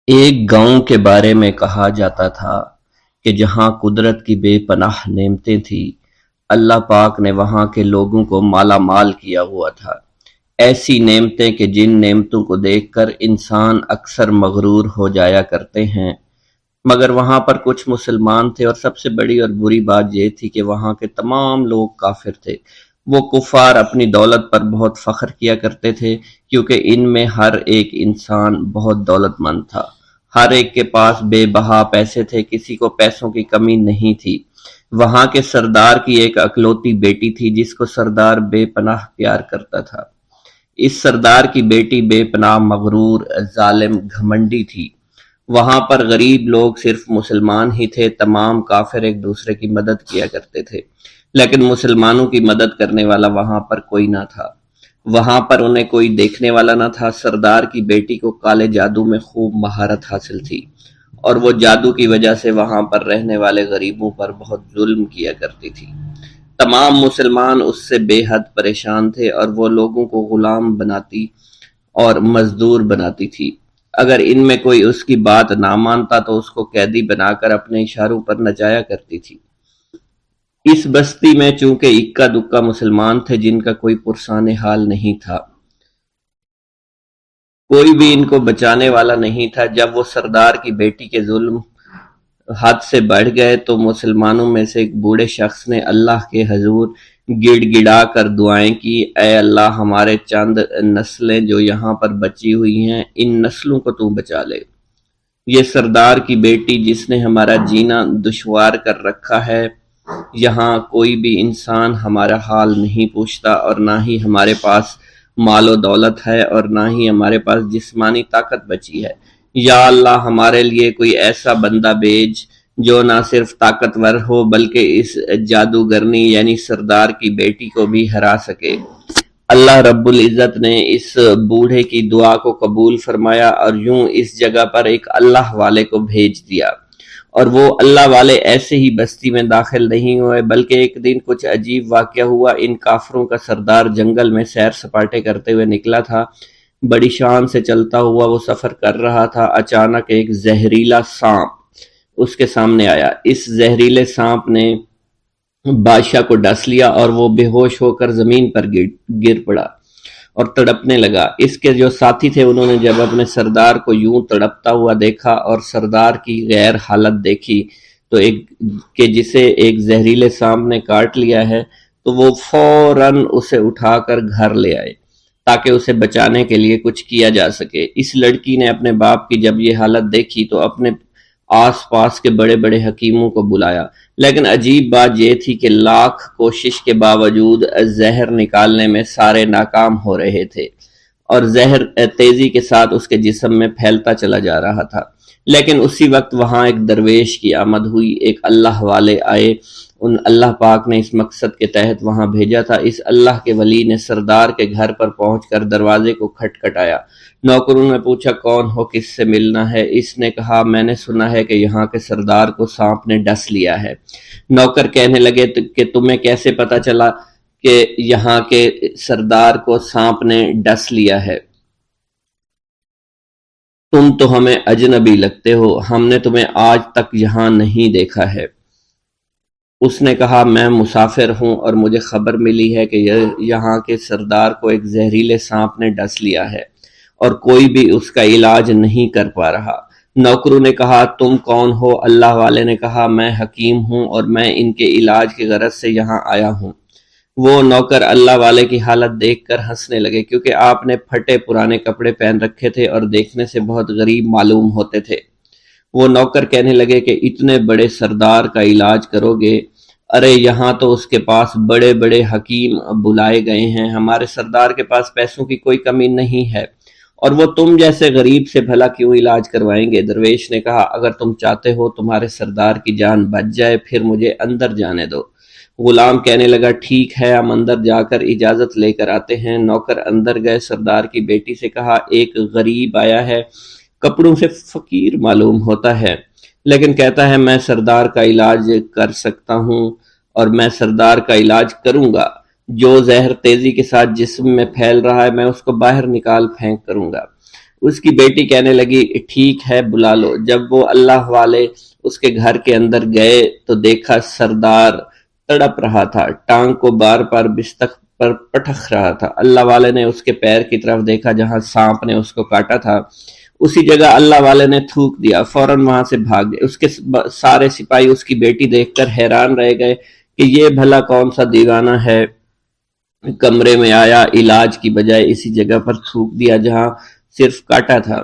ایک گاؤں کے بارے میں کہا جاتا تھا کہ جہاں قدرت کی بے پناہ نعمتیں تھیں، اللہ پاک نے وہاں کے لوگوں کو مالا مال کیا ہوا تھا۔ ایسی نعمتیں کہ جن نعمتوں کو دیکھ کر انسان اکثر مغرور ہو جایا کرتے ہیں، مگر وہاں پر کچھ مسلمان تھے، اور سب سے بڑی اور بری بات یہ تھی کہ وہاں کے تمام لوگ کافر تھے۔ وہ کفار اپنی دولت پر بہت فخر کیا کرتے تھے، کیونکہ ان میں ہر ایک انسان بہت دولت مند تھا۔ ہر ایک کے پاس بے بہا پیسے تھے، کسی کو پیسوں کی کمی نہیں تھی۔ وہاں کے سردار کی ایک اکلوتی بیٹی تھی جس کو سردار بے پناہ پیار کرتا تھا۔ اس سردار کی بیٹی بے پناہ مغرور، ظالم، گھمنڈی تھی۔ وہاں پر غریب لوگ صرف مسلمان ہی تھے، تمام کافر ایک دوسرے کی مدد کیا کرتے تھے، لیکن مسلمانوں کی مدد کرنے والا وہاں پر کوئی نہ تھا۔ وہاں پر انہیں کوئی دیکھنے والا نہ تھا۔ سردار کی بیٹی کو کالے جادو میں خوب مہارت حاصل تھی، اور وہ جادو کی وجہ سے وہاں پر رہنے والے غریبوں پر بہت ظلم کیا کرتی تھی۔ تمام مسلمان اس سے بے حد پریشان تھے، اور وہ لوگوں کو غلام بناتی اور مزدور بناتی تھی۔ اگر ان میں کوئی اس کی بات نہ مانتا تو اس کو قیدی بنا کر اپنے اشاروں پر نچایا کرتی تھی۔ اس بستی میں چونکہ اکا دکا مسلمان تھے جن کا کوئی پرسان حال نہیں تھا، کوئی بھی ان کو بچانے والا نہیں تھا۔ جب وہ سردار کی بیٹی کے ظلم حد سے بڑھ گئے تو مسلمانوں میں سے ایک بوڑھے شخص نے اللہ کے حضور گڑ گڑا کر دعائیں کی، اے اللہ، ہمارے چند نسلیں جو یہاں پر بچی ہوئی ہیں، ان نسلوں کو تو بچا لے۔ یہ سردار کی بیٹی جس نے ہمارا جینا دشوار کر رکھا ہے، یہاں کوئی بھی انسان ہمارا حال نہیں پوچھتا، اور نہ ہی ہمارے پاس مال و دولت ہے، اور نہ ہی ہمارے پاس جسمانی طاقت بچی ہے۔ یا اللہ، ہمارے لیے کوئی ایسا بندہ بھیج جو نہ صرف طاقتور ہو بلکہ اس جادوگرنی یعنی سردار کی بیٹی کو بھی ہرا سکے۔ اللہ رب العزت نے اس بوڑھے کی دعا کو قبول فرمایا، اور یوں اس جگہ پر ایک اللہ والے کو بھیج دیا۔ اور وہ اللہ والے ایسے ہی بستی میں داخل نہیں ہوئے، بلکہ ایک دن کچھ عجیب واقعہ ہوا۔ ان کافروں کا سردار جنگل میں سیر سپاٹے کرتے ہوئے نکلا تھا۔ بڑی شان سے چلتا ہوا وہ سفر کر رہا تھا۔ اچانک ایک زہریلا سانپ اس کے سامنے آیا۔ اس زہریلے سانپ نے بادشاہ کو ڈس لیا، اور وہ بے ہوش ہو کر زمین پر گر پڑا اور تڑپنے لگا۔ اس کے جو ساتھی تھے انہوں نے جب اپنے سردار کو یوں تڑپتا ہوا دیکھا اور سردار کی غیر حالت دیکھی تو کہ جسے ایک زہریلے سانپ نے کاٹ لیا ہے، تو وہ فوراً اسے اٹھا کر گھر لے آئے تاکہ اسے بچانے کے لیے کچھ کیا جا سکے۔ اس لڑکی نے اپنے باپ کی جب یہ حالت دیکھی تو اپنے آس پاس کے بڑے بڑے حکیموں کو بلایا، لیکن عجیب بات یہ تھی کہ لاکھ کوشش کے باوجود زہر نکالنے میں سارے ناکام ہو رہے تھے، اور زہر تیزی کے ساتھ اس کے جسم میں پھیلتا چلا جا رہا تھا۔ لیکن اسی وقت وہاں ایک درویش کی آمد ہوئی، ایک اللہ والے آئے، ان اللہ پاک نے اس مقصد کے تحت وہاں بھیجا تھا۔ اس اللہ کے ولی نے سردار کے گھر پر پہنچ کر دروازے کو کھٹکھٹایا۔ نوکروں نے پوچھا کون ہو، کس سے ملنا ہے؟ اس نے کہا میں نے سنا ہے کہ یہاں کے سردار کو سانپ نے ڈس لیا ہے۔ نوکر کہنے لگے کہ تمہیں کیسے پتا چلا کہ یہاں کے سردار کو سانپ نے ڈس لیا ہے؟ تم تو ہمیں اجنبی لگتے ہو، ہم نے تمہیں آج تک یہاں نہیں دیکھا ہے۔ اس نے کہا میں مسافر ہوں، اور مجھے خبر ملی ہے کہ یہاں کے سردار کو ایک زہریلے سانپ نے ڈس لیا ہے، اور کوئی بھی اس کا علاج نہیں کر پا رہا۔ نوکروں نے کہا تم کون ہو؟ اللہ والے نے کہا میں حکیم ہوں، اور میں ان کے علاج کی غرض سے یہاں آیا ہوں۔ وہ نوکر اللہ والے کی حالت دیکھ کر ہنسنے لگے، کیونکہ آپ نے پھٹے پرانے کپڑے پہن رکھے تھے اور دیکھنے سے بہت غریب معلوم ہوتے تھے۔ وہ نوکر کہنے لگے کہ اتنے بڑے سردار کا علاج کرو گے؟ ارے یہاں تو اس کے پاس بڑے بڑے حکیم بلائے گئے ہیں، ہمارے سردار کے پاس پیسوں کی کوئی کمی نہیں ہے، اور وہ تم جیسے غریب سے بھلا کیوں علاج کروائیں گے؟ درویش نے کہا اگر تم چاہتے ہو تمہارے سردار کی جان بچ جائے پھر مجھے اندر جانے دو۔ غلام کہنے لگا ٹھیک ہے، ہم اندر جا کر اجازت لے کر آتے ہیں۔ نوکر اندر گئے، سردار کی بیٹی سے کہا ایک غریب آیا ہے، کپڑوں سے فقیر معلوم ہوتا ہے، لیکن کہتا ہے میں سردار کا علاج کر سکتا ہوں، اور میں سردار کا علاج کروں گا۔ جو زہر تیزی کے ساتھ جسم میں پھیل رہا ہے میں اس کو باہر نکال پھینک کروں گا۔ اس کی بیٹی کہنے لگی ٹھیک ہے بلا لو۔ جب وہ اللہ والے اس کے گھر کے اندر گئے تو دیکھا سردار تڑپ رہا تھا، ٹانگ کو بار بار بستر پر پٹخ رہا تھا۔ اللہ والے نے اس کے پیر کی طرف دیکھا جہاں سانپ نے اس کو کاٹا تھا، اسی جگہ اللہ والے نے تھوک دیا، فوراً وہاں سے بھاگ گئے۔ اس کے سارے سپاہی اس کی بیٹی دیکھ کر حیران رہ گئے کہ یہ بھلا کون سا دیوانہ ہے، کمرے میں آیا، علاج کی بجائے اسی جگہ پر تھوک دیا جہاں صرف کاٹا تھا،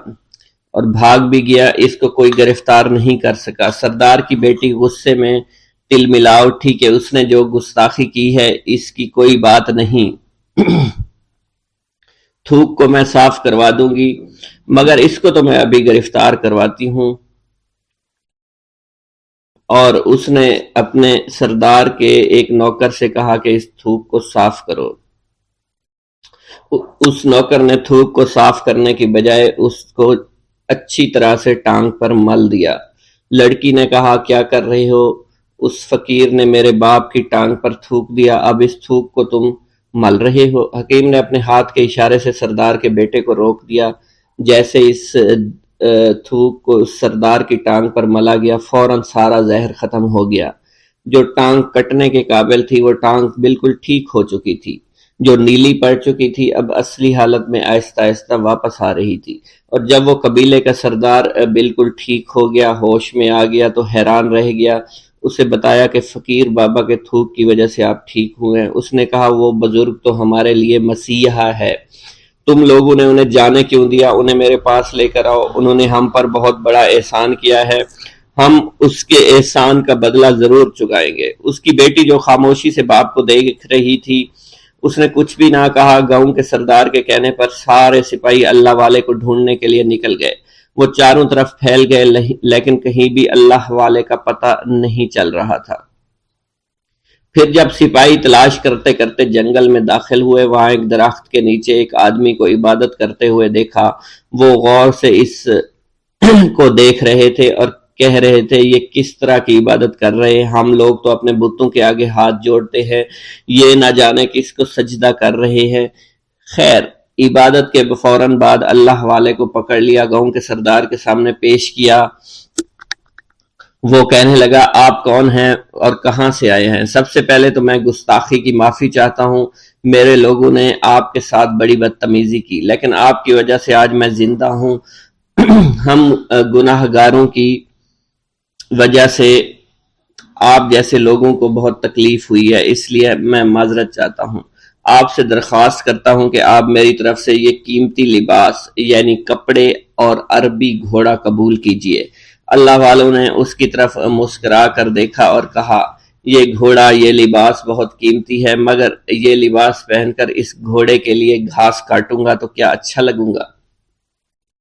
اور بھاگ بھی گیا۔ اس کو کوئی گرفتار نہیں کر سکا۔ سردار کی بیٹی غصے میں تل ملا اٹھی کہ اس نے جو گستاخی کی ہے اس کی کوئی بات نہیں، تھوک کو میں صاف کروا دوں گی، مگر اس کو تو میں ابھی گرفتار کرواتی ہوں۔ اور اس نے اپنے سردار کے ایک نوکر سے کہا کہ اس تھوک کو صاف کرو۔ اس نوکر نے تھوک کو صاف کرنے کی بجائے اس کو اچھی طرح سے ٹانگ پر مل دیا۔ لڑکی نے کہا کیا کر رہے ہو؟ اس فقیر نے میرے باپ کی ٹانگ پر تھوک دیا، اب اس تھوک کو تم مل رہے ہو؟ حکیم نے اپنے ہاتھ کے اشارے سے سردار کے بیٹے کو روک دیا۔ جیسے اس تھوک کو سردار کی ٹانگ پر ملا گیا، فوراً سارا زہر ختم ہو گیا۔ جو ٹانگ کٹنے کے قابل تھی وہ ٹانگ بالکل ٹھیک ہو چکی تھی، جو نیلی پڑ چکی تھی اب اصلی حالت میں آہستہ آہستہ واپس آ رہی تھی۔ اور جب وہ قبیلے کا سردار بالکل ٹھیک ہو گیا، ہوش میں آ گیا تو حیران رہ گیا۔ اسے بتایا کہ فقیر بابا کے تھوک کی وجہ سے آپ ٹھیک ہوئے ہیں۔ اس نے کہا وہ بزرگ تو ہمارے لیے مسیحا ہے، تم لوگوں نے انہیں جانے کیوں دیا؟ انہیں میرے پاس لے کر آؤ، انہوں نے ہم پر بہت بڑا احسان کیا ہے، ہم اس کے احسان کا بدلہ ضرور چکائیں گے۔ اس کی بیٹی جو خاموشی سے باپ کو دیکھ رہی تھی، اس نے کچھ بھی نہ کہا۔ گاؤں کے سردار کے کہنے پر سارے سپاہی اللہ والے کو ڈھونڈنے کے لیے نکل گئے۔ وہ چاروں طرف پھیل گئے لیکن کہیں بھی اللہ والے کا پتہ نہیں چل رہا تھا۔ پھر جب سپاہی تلاش کرتے کرتے جنگل میں داخل ہوئے، وہاں ایک درخت کے نیچے ایک آدمی کو عبادت کرتے ہوئے دیکھا۔ وہ غور سے اس کو دیکھ رہے تھے اور کہہ رہے تھے یہ کس طرح کی عبادت کر رہے ہیں؟ ہم لوگ تو اپنے بتوں کے آگے ہاتھ جوڑتے ہیں، یہ نہ جانے کس کو سجدہ کر رہے ہیں۔ خیر، عبادت کے فوراً بعد اللہ والے کو پکڑ لیا، گاؤں کے سردار کے سامنے پیش کیا۔ وہ کہنے لگا آپ کون ہیں اور کہاں سے آئے ہیں؟ سب سے پہلے تو میں گستاخی کی معافی چاہتا ہوں، میرے لوگوں نے آپ کے ساتھ بڑی بدتمیزی کی، لیکن آپ کی وجہ سے آج میں زندہ ہوں۔ ہم گناہ گاروں کی وجہ سے آپ جیسے لوگوں کو بہت تکلیف ہوئی ہے، اس لیے میں معذرت چاہتا ہوں۔ آپ سے درخواست کرتا ہوں کہ آپ میری طرف سے یہ قیمتی لباس یعنی کپڑے اور عربی گھوڑا قبول کیجئے۔ اللہ والوں نے اس کی طرف مسکرا کر دیکھا اور کہا یہ گھوڑا، یہ لباس بہت قیمتی ہے، مگر یہ لباس پہن کر اس گھوڑے کے لیے گھاس کاٹوں گا تو کیا اچھا لگوں گا؟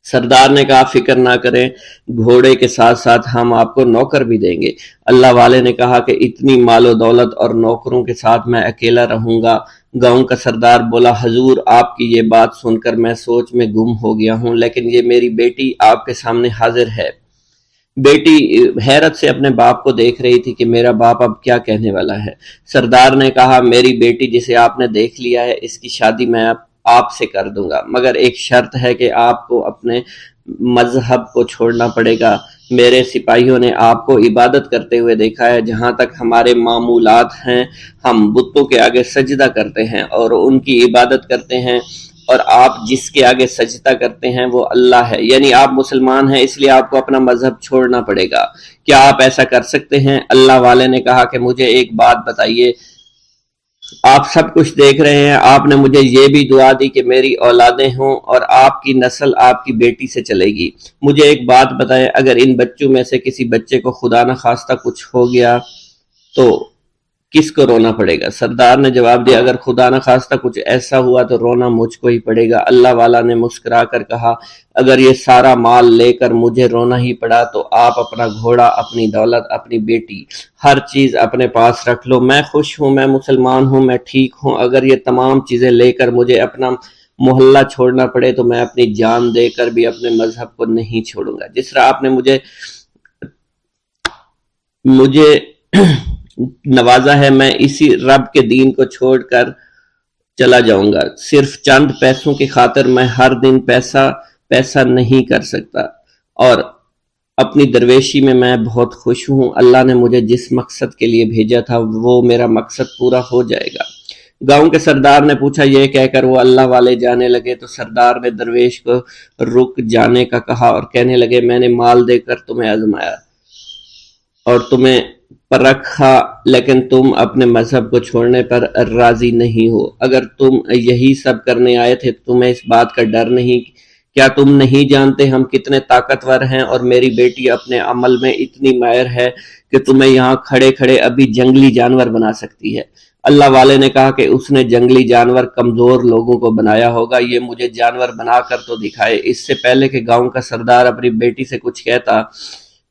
سردار نے کہا فکر نہ کریں، گھوڑے کے ساتھ ساتھ ہم آپ کو نوکر بھی دیں گے۔ اللہ والے نے کہا کہ اتنی مال و دولت اور نوکروں کے ساتھ میں اکیلا رہوں گا؟ گاؤں کا سردار بولا حضور آپ کی یہ بات سن کر میں سوچ میں گم ہو گیا ہوں، لیکن یہ میری بیٹی آپ کے سامنے حاضر ہے۔ بیٹی حیرت سے اپنے باپ کو دیکھ رہی تھی کہ میرا باپ اب کیا کہنے والا ہے۔ سردار نے کہا میری بیٹی جسے آپ نے دیکھ لیا ہے اس کی شادی میں آپ سے کر دوں گا، مگر ایک شرط ہے کہ آپ کو اپنے مذہب کو چھوڑنا پڑے گا۔ میرے سپاہیوں نے آپ کو عبادت کرتے ہوئے دیکھا ہے، جہاں تک ہمارے معمولات ہیں ہم بتوں کے آگے سجدہ کرتے ہیں اور ان کی عبادت کرتے ہیں، اور آپ جس کے آگے سجدہ کرتے ہیں وہ اللہ ہے، یعنی آپ مسلمان ہیں، اس لیے آپ کو اپنا مذہب چھوڑنا پڑے گا۔ کیا آپ ایسا کر سکتے ہیں؟ اللہ والے نے کہا کہ مجھے ایک بات بتائیے، آپ سب کچھ دیکھ رہے ہیں، آپ نے مجھے یہ بھی دعا دی کہ میری اولادیں ہوں اور آپ کی نسل آپ کی بیٹی سے چلے گی۔ مجھے ایک بات بتائیں، اگر ان بچوں میں سے کسی بچے کو خدا نہ خواستہ کچھ ہو گیا تو کس کو رونا پڑے گا؟ سردار نے جواب دیا اگر خدا نہ خواستہ کچھ ایسا ہوا تو رونا مجھ کو ہی پڑے گا۔ اللہ والا نے مسکرا کر کہا اگر یہ سارا مال لے کر مجھے رونا ہی پڑا تو آپ اپنا گھوڑا، اپنی دولت، اپنی بیٹی، ہر چیز اپنے پاس رکھ لو۔ میں خوش ہوں، میں مسلمان ہوں، میں ٹھیک ہوں۔ اگر یہ تمام چیزیں لے کر مجھے اپنا محلہ چھوڑنا پڑے تو میں اپنی جان دے کر بھی اپنے مذہب کو نہیں چھوڑوں گا۔ جس طرح آپ نے مجھے نوازا ہے، میں اسی رب کے دین کو چھوڑ کر چلا جاؤں گا۔ صرف چند پیسوں کی خاطر میں ہر دن پیسہ پیسہ نہیں کر سکتا، اور اپنی درویشی میں بہت خوش ہوں۔ اللہ نے مجھے جس مقصد کے لیے بھیجا تھا وہ میرا مقصد پورا ہو جائے گا۔ گاؤں کے سردار نے پوچھا، یہ کہہ کر وہ اللہ والے جانے لگے تو سردار نے درویش کو رک جانے کا کہا اور کہنے لگے، میں نے مال دے کر تمہیں آزمایا اور تمہیں پرکھا، لیکن تم اپنے مذہب کو چھوڑنے پر راضی نہیں ہو۔ اگر تم یہی سب کرنے آئے تھے تو تمہیں اس بات کا ڈر نہیں؟ کیا تم نہیں جانتے ہم کتنے طاقتور ہیں، اور میری بیٹی اپنے عمل میں اتنی ماہر ہے کہ تمہیں یہاں کھڑے کھڑے ابھی جنگلی جانور بنا سکتی ہے۔ اللہ والے نے کہا کہ اس نے جنگلی جانور کمزور لوگوں کو بنایا ہوگا، یہ مجھے جانور بنا کر تو دکھائے۔ اس سے پہلے کہ گاؤں کا سردار اپنی بیٹی سے کچھ کہتا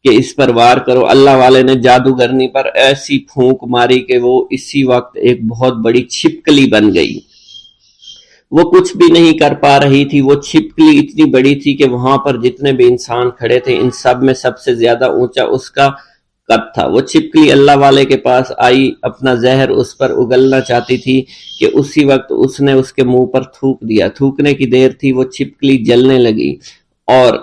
کہ اس پر وار کرو، اللہ والے نے جادوگرنی پر ایسی پھونک ماری کہ وہ اسی وقت ایک بہت بڑی چھپکلی بن گئی۔ وہ کچھ بھی نہیں کر پا رہی تھی، وہ چھپکلی اتنی بڑی تھی کہ وہاں پر جتنے بھی انسان کھڑے تھے ان سب میں سب سے زیادہ اونچا اس کا قد تھا۔ وہ چھپکلی اللہ والے کے پاس آئی، اپنا زہر اس پر اگلنا چاہتی تھی کہ اسی وقت اس نے اس کے منہ پر تھوک دیا۔ تھوکنے کی دیر تھی، وہ چھپکلی جلنے لگی اور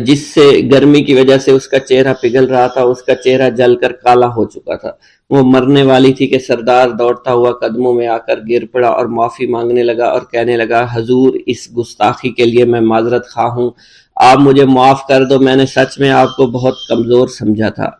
جس سے گرمی کی وجہ سے اس کا چہرہ پگھل رہا تھا، اس کا چہرہ جل کر کالا ہو چکا تھا۔ وہ مرنے والی تھی کہ سردار دوڑتا ہوا قدموں میں آ کر گر پڑا اور معافی مانگنے لگا اور کہنے لگا، حضور اس گستاخی کے لیے میں معذرت خواہ ہوں، آپ مجھے معاف کر دو، میں نے سچ میں آپ کو بہت کمزور سمجھا تھا،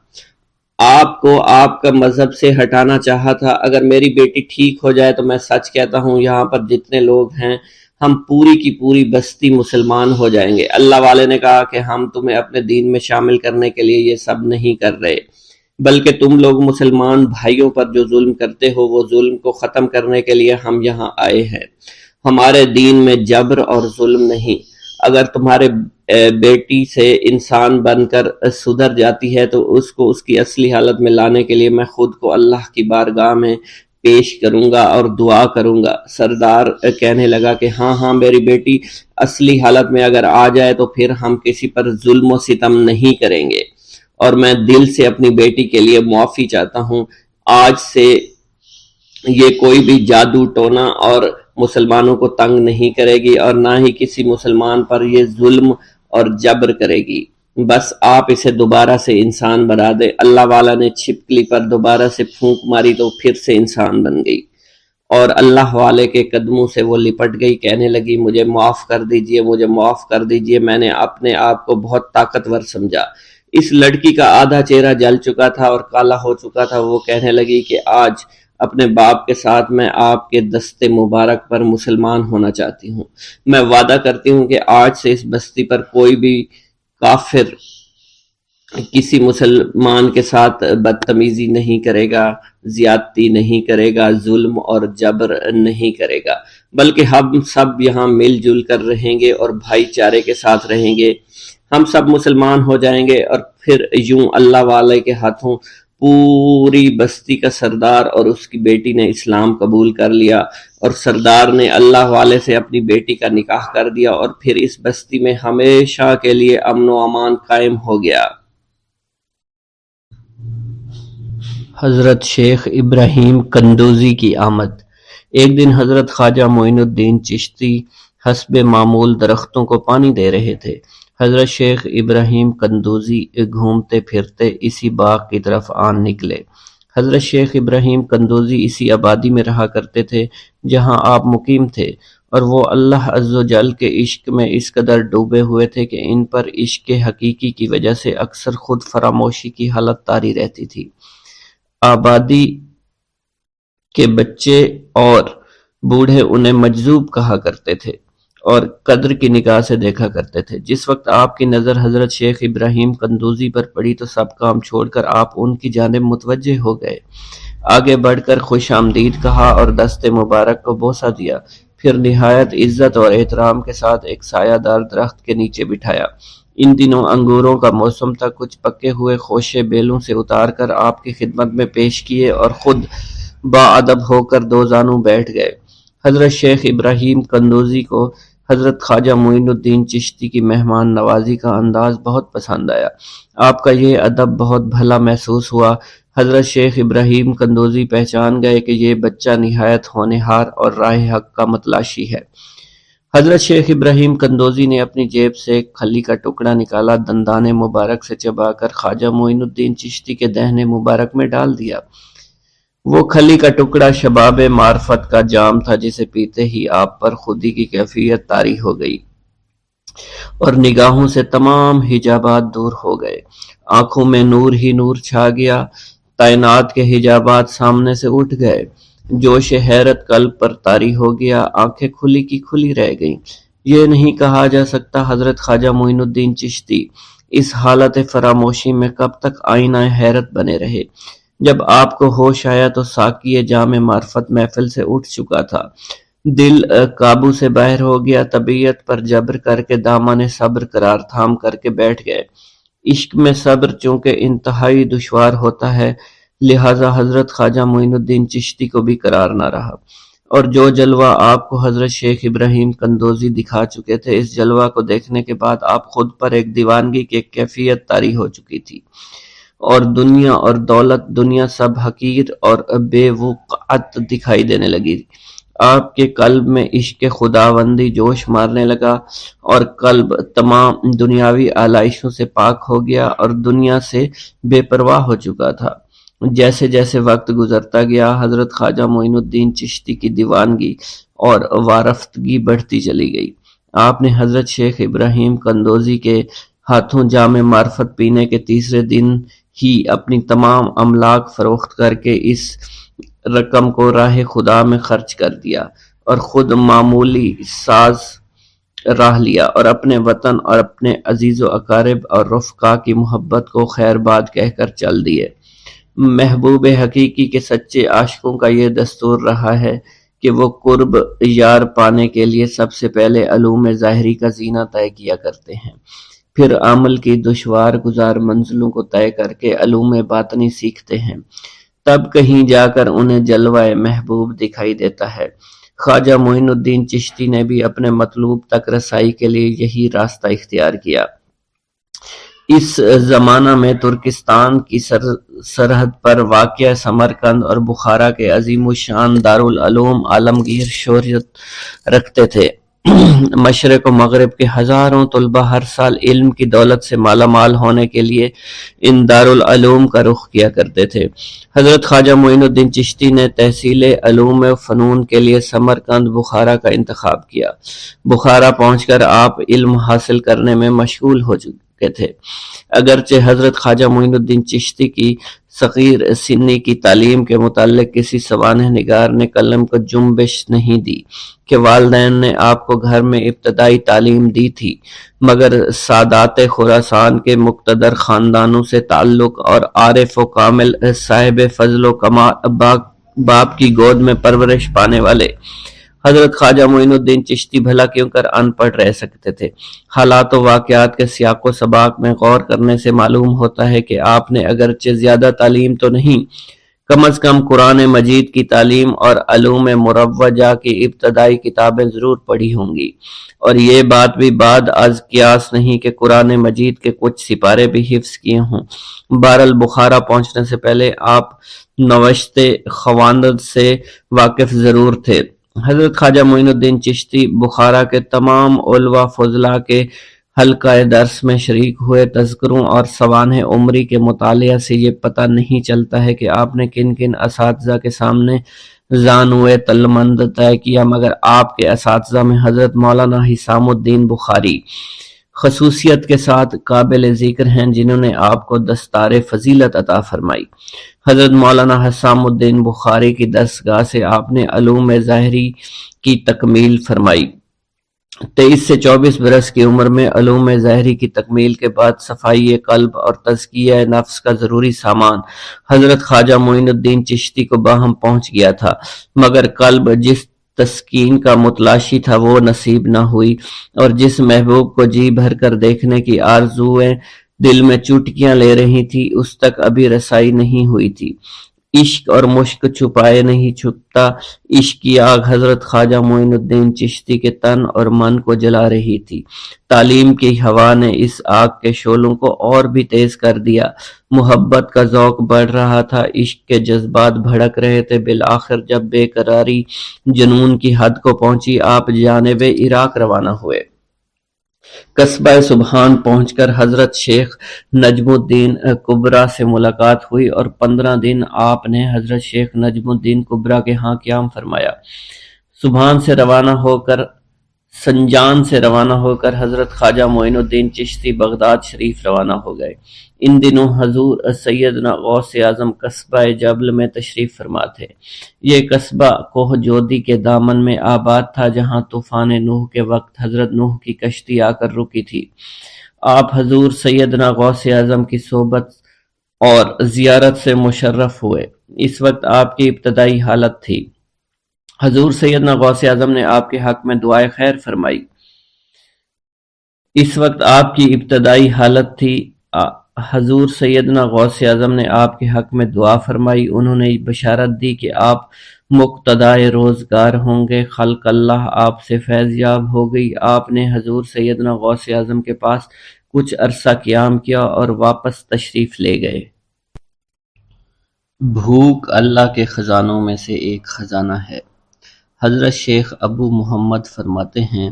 آپ کو آپ کا مذہب سے ہٹانا چاہا تھا۔ اگر میری بیٹی ٹھیک ہو جائے تو میں سچ کہتا ہوں یہاں پر جتنے لوگ ہیں ہم پوری کی پوری بستی مسلمان ہو جائیں گے۔ اللہ والے نے کہا کہ ہم تمہیں اپنے دین میں شامل کرنے کے لیے یہ سب نہیں کر رہے، بلکہ تم لوگ مسلمان بھائیوں پر جو ظلم کرتے ہو وہ ظلم کو ختم کرنے کے لیے ہم یہاں آئے ہیں۔ ہمارے دین میں جبر اور ظلم نہیں۔ اگر تمہارے بیٹی سے انسان بن کر سدھر جاتی ہے تو اس کو اس کی اصلی حالت میں لانے کے لیے میں خود کو اللہ کی بارگاہ میں پیش کروں گا اور دعا کروں گا۔ سردار کہنے لگا کہ ہاں میری بیٹی اصلی حالت میں اگر آ جائے تو پھر ہم کسی پر ظلم و ستم نہیں کریں گے، اور میں دل سے اپنی بیٹی کے لیے معافی چاہتا ہوں۔ آج سے یہ کوئی بھی جادو ٹونا اور مسلمانوں کو تنگ نہیں کرے گی، اور نہ ہی کسی مسلمان پر یہ ظلم اور جبر کرے گی۔ بس آپ اسے دوبارہ سے انسان بنا دے۔ اللہ والا نے چھپکلی پر دوبارہ سے پھونک ماری تو پھر سے انسان بن گئی، اور اللہ والے کے قدموں سے وہ لپٹ گئی، کہنے لگی، مجھے معاف کر دیجئے، مجھے معاف کر دیجئے، میں نے اپنے آپ کو بہت طاقتور سمجھا۔ اس لڑکی کا آدھا چہرہ جل چکا تھا اور کالا ہو چکا تھا۔ وہ کہنے لگی کہ آج اپنے باپ کے ساتھ میں آپ کے دست مبارک پر مسلمان ہونا چاہتی ہوں۔ میں وعدہ کرتی ہوں کہ آج سے اس بستی پر کوئی بھی کافر کسی مسلمان کے ساتھ بدتمیزی نہیں کرے گا، زیادتی نہیں کرے گا، ظلم اور جبر نہیں کرے گا، بلکہ ہم سب یہاں مل جل کر رہیں گے اور بھائی چارے کے ساتھ رہیں گے۔ ہم سب مسلمان ہو جائیں گے، اور پھر یوں اللہ والے کے ہاتھوں پوری بستی کا سردار اور اس کی بیٹی نے اسلام قبول کر لیا، اور سردار نے اللہ والے سے اپنی بیٹی کا نکاح کر دیا، اور پھر اس بستی میں ہمیشہ کے لیے امن و امان قائم ہو گیا۔ حضرت شیخ ابراہیم قندوزی کی آمد۔ ایک دن حضرت خواجہ معین الدین چشتی حسب معمول درختوں کو پانی دے رہے تھے۔ حضرت شیخ ابراہیم قندوزی گھومتے پھرتے اسی باغ کی طرف آن نکلے۔ حضرت شیخ ابراہیم قندوزی اسی آبادی میں رہا کرتے تھے جہاں آپ مقیم تھے، اور وہ اللہ عز و جل کے عشق میں اس قدر ڈوبے ہوئے تھے کہ ان پر عشق حقیقی کی وجہ سے اکثر خود فراموشی کی حالت طاری رہتی تھی۔ آبادی کے بچے اور بوڑھے انہیں مجذوب کہا کرتے تھے اور قدر کی نگاہ سے دیکھا کرتے تھے۔ جس وقت آپ کی نظر حضرت شیخ ابراہیم قندوزی پر پڑی تو سب کام چھوڑ کر آپ ان کی جانب متوجہ ہو گئے۔ آگے بڑھ کر خوش آمدید کہا اور دست مبارک کو بوسہ دیا، پھر نہایت عزت اور احترام کے ساتھ ایک سایہ دار درخت کے نیچے بٹھایا۔ ان دنوں انگوروں کا موسم تھا، کچھ پکے ہوئے خوشے بیلوں سے اتار کر آپ کی خدمت میں پیش کیے اور خود باادب ہو کر دو زانوں بیٹھ گئے۔ حضرت شیخ ابراہیم قندوزی کو حضرت خواجہ معین الدین چشتی کی مہمان نوازی کا انداز بہت پسند آیا۔ آپ کا یہ ادب بہت بھلا محسوس ہوا۔ حضرت شیخ ابراہیم قندوزی پہچان گئے کہ یہ بچہ نہایت ہونہار اور راہ حق کا متلاشی ہے۔ حضرت شیخ ابراہیم قندوزی نے اپنی جیب سے ایک کھلی کا ٹکڑا نکالا، دندانے مبارک سے چبا کر خواجہ معین الدین چشتی کے دہنے مبارک میں ڈال دیا۔ وہ کھلی کا ٹکڑا شباب معرفت کا جام تھا، جسے پیتے ہی آپ پر خودی کی کیفیت طاری ہو گئی اور نگاہوں سے تمام حجابات دور ہو گئے۔ آنکھوں میں نور ہی نور چھا گیا، تعینات کے حجابات سامنے سے اٹھ گئے، جوش حیرت قلب پر طاری ہو گیا، آنکھیں کھلی کی کھلی رہ گئیں۔ یہ نہیں کہا جا سکتا حضرت خواجہ معین الدین چشتی اس حالت فراموشی میں کب تک آئینہ حیرت بنے رہے۔ جب آپ کو ہوش آیا تو ساقی جام معرفت محفل سے اٹھ چکا تھا، دل قابو سے باہر ہو گیا، طبیعت پر جبر کر کے دامن صبر قرار تھام کر کے بیٹھ گئے۔ عشق میں صبر چونکہ انتہائی دشوار ہوتا ہے، لہٰذا حضرت خواجہ معین الدین چشتی کو بھی قرار نہ رہا، اور جو جلوہ آپ کو حضرت شیخ ابراہیم قندوزی دکھا چکے تھے، اس جلوہ کو دیکھنے کے بعد آپ خود پر ایک دیوانگی کی ایک کیفیت طاری ہو چکی تھی، اور دنیا اور دولت، دنیا سب حقیر اور بے وقعت دکھائی دینے لگی۔ آپ کے قلب میں عشق خداوندی جوش مارنے لگا، اور قلب تمام دنیاوی آلائشوں سے پاک ہو گیا اور دنیا سے بے پرواہ ہو چکا تھا۔ جیسے جیسے وقت گزرتا گیا، حضرت خواجہ معین الدین چشتی کی دیوانگی اور وارفتگی بڑھتی چلی گئی۔ آپ نے حضرت شیخ ابراہیم قندوزی کے ہاتھوں جام معرفت پینے کے تیسرے دن ہی اپنی تمام املاک فروخت کر کے اس رقم کو راہ خدا میں خرچ کر دیا، اور خود معمولی ساز راہ لیا، اور اپنے وطن اور اپنے عزیز و اقارب اور رفقا کی محبت کو خیر باد کہہ کر چل دیے۔ محبوب حقیقی کے سچے عاشقوں کا یہ دستور رہا ہے کہ وہ قرب یار پانے کے لیے سب سے پہلے علوم ظاہری کا زینہ طے کیا کرتے ہیں، پھر عمل کی دشوار گزار منزلوں کو طے کر کے علوم باطنی سیکھتے ہیں، تب کہیں جا کر انہیں جلوہ محبوب دکھائی دیتا ہے۔ خواجہ معین الدین چشتی نے بھی اپنے مطلوب تک رسائی کے لیے یہی راستہ اختیار کیا۔ اس زمانہ میں ترکستان کی سرحد پر واقع سمرقند اور بخارا کے عظیم الشان دارالعلوم عالمگیر شہرت رکھتے تھے۔ مشرق و مغرب کے ہزاروں طلبہ ہر سال علم کی دولت سے مالا مال ہونے کے لیے ان دارالعلوم کا رخ کیا کرتے تھے۔ حضرت خواجہ معین الدین چشتی نے تحصیل علوم و فنون کے لیے سمرقند بخارا کا انتخاب کیا۔ بخارا پہنچ کر آپ علم حاصل کرنے میں مشغول ہو چکے تھے، اگرچہ حضرت خواجہ معین الدین چشتی کی صغیر سنی کی تعلیم کے متعلق کسی سوانح نگار نے قلم کو جنبش نہیں دی کہ والدین نے آپ کو گھر میں ابتدائی تعلیم دی تھی، مگر سادات خراسان کے مقتدر خاندانوں سے تعلق اور عارف و کامل صاحب فضل و کمال باپ کی گود میں پرورش پانے والے حضرت خواجہ معین الدین چشتی بھلا کیوں کر ان پڑھ رہ سکتے تھے۔ حالات و واقعات کے سیاق و سباق میں غور کرنے سے معلوم ہوتا ہے کہ آپ نے اگرچہ زیادہ تعلیم تو نہیں، کم از کم قرآن مجید کی تعلیم اور علوم مروجہ کی ابتدائی کتابیں ضرور پڑھی ہوں گی، اور یہ بات بھی بعد از قیاس نہیں کہ قرآن مجید کے کچھ سپارے بھی حفظ کیے ہوں۔ بہرحال بخارا پہنچنے سے پہلے آپ نوشت خواندند سے واقف ضرور تھے۔ حضرت خواجہ معین الدین چشتی بخارا کے تمام علماء فضلاء کے حلقہ درس میں شریک ہوئے۔ تذکروں اور سوانح عمری کے مطالعہ سے یہ پتہ نہیں چلتا ہے کہ آپ نے کن کن اساتذہ کے سامنے زانوئے تلمند طے کیا، مگر آپ کے اساتذہ میں حضرت مولانا حسام الدین بخاری خصوصیت کے ساتھ قابل ذکر ہیں، جنہوں نے آپ کو دستار فضیلت عطا فرمائی۔ حضرت مولانا حسام الدین بخاری کی درسگاہ سے آپ نے علوم ظاہری کی تکمیل فرمائی۔ 23 سے 24 برس کی عمر میں علوم ظاہری کی تکمیل کے بعد صفائی قلب اور تزکیہ نفس کا ضروری سامان حضرت خواجہ معین الدین چشتی کو باہم پہنچ گیا تھا، مگر قلب جس تسکین کا متلاشی تھا وہ نصیب نہ ہوئی، اور جس محبوب کو جی بھر کر دیکھنے کی آرزویں دل میں چوٹکیاں لے رہی تھی، اس تک ابھی رسائی نہیں ہوئی تھی۔ عشق اور مشق چھپائے نہیں چھپتا۔ عشق کی آگ حضرت خواجہ معین الدین چشتی کے تن اور من کو جلا رہی تھی۔ تعلیم کی ہوا نے اس آگ کے شعلوں کو اور بھی تیز کر دیا۔ محبت کا ذوق بڑھ رہا تھا، عشق کے جذبات بھڑک رہے تھے۔ بالآخر جب بے قراری جنون کی حد کو پہنچی، آپ جانب عراق روانہ ہوئے۔ قصبہ سبحان پہنچ کر حضرت شیخ نجم الدین کبرا سے ملاقات ہوئی اور 15 دن آپ نے حضرت شیخ نجم الدین کبرا کے ہاں قیام فرمایا۔ سنجان سے روانہ ہو کر حضرت خواجہ معین الدین چشتی بغداد شریف روانہ ہو گئے۔ ان دنوں حضور سیدنا غوث اعظم قصبہ جبل میں تشریف فرما تھے۔ یہ قصبہ کوہ جودی کے دامن میں آباد تھا، جہاں طوفان نوح کے وقت حضرت نوح کی کشتی آ کر رکی تھی۔ آپ حضور سیدنا غوث اعظم کی صحبت اور زیارت سے مشرف ہوئے۔ اس وقت آپ کی ابتدائی حالت تھی۔ حضور سیدنا غوث اعظم نے آپ کے حق میں دعائے خیر فرمائی۔ اس وقت آپ کی ابتدائی حالت تھی۔ حضور سیدنا غوث اعظم نے آپ کے حق میں دعا فرمائی۔ انہوں نے بشارت دی کہ آپ مقتدائے روزگار ہوں گے۔ خلق اللہ آپ سے فیض یاب ہو گئی۔ آپ نے حضور سیدنا غوث اعظم کے پاس کچھ عرصہ قیام کیا اور واپس تشریف لے گئے۔ بھوک اللہ کے خزانوں میں سے ایک خزانہ ہے۔ حضرت شیخ ابو محمد فرماتے ہیں،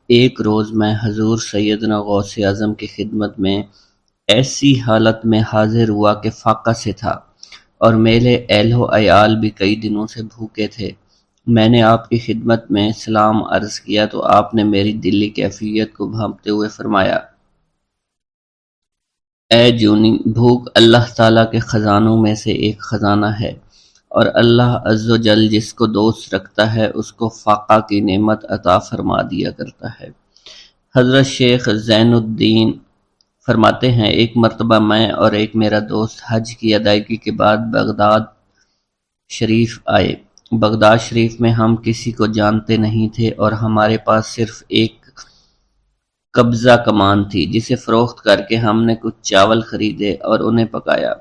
ایک روز میں حضور سیدنا غوث اعظم کی خدمت میں ایسی حالت میں حاضر ہوا کہ فاقہ سے تھا، اور میرے اہل و عیال بھی کئی دنوں سے بھوکے تھے۔ میں نے آپ کی خدمت میں سلام عرض کیا تو آپ نے میری دلی کیفیت کو بھانپتے ہوئے فرمایا، اے جونی، بھوک اللہ تعالیٰ کے خزانوں میں سے ایک خزانہ ہے، اور اللہ عز و جل جس کو دوست رکھتا ہے اس کو فاقہ کی نعمت عطا فرما دیا کرتا ہے۔ حضرت شیخ زین الدین فرماتے ہیں، ایک مرتبہ میں اور ایک میرا دوست حج کی ادائیگی کے بعد بغداد شریف آئے۔ بغداد شریف میں ہم کسی کو جانتے نہیں تھے اور ہمارے پاس صرف ایک قبضہ کمان تھی، جسے فروخت کر کے ہم نے کچھ چاول خریدے اور انہیں پکایا۔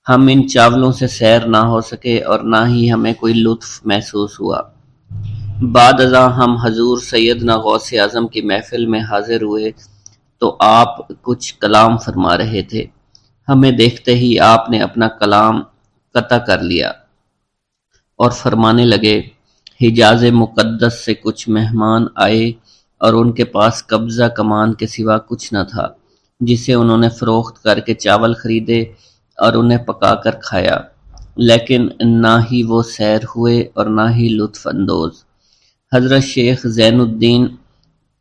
ہم ان چاولوں سے سیر نہ ہو سکے اور نہ ہی ہمیں کوئی لطف محسوس ہوا۔ بعد ازاں ہم حضور سیدنا غوث اعظم کی محفل میں حاضر ہوئے تو آپ کچھ کلام فرما رہے تھے۔ ہمیں دیکھتے ہی آپ نے اپنا کلام قطع کر لیا اور فرمانے لگے، حجاز مقدس سے کچھ مہمان آئے اور ان کے پاس قبضہ کمان کے سوا کچھ نہ تھا، جسے انہوں نے فروخت کر کے چاول خریدے اور انہیں پکا کر کھایا، لیکن نہ ہی وہ سیر ہوئے اور نہ ہی لطف اندوز۔ حضرت شیخ زین الدین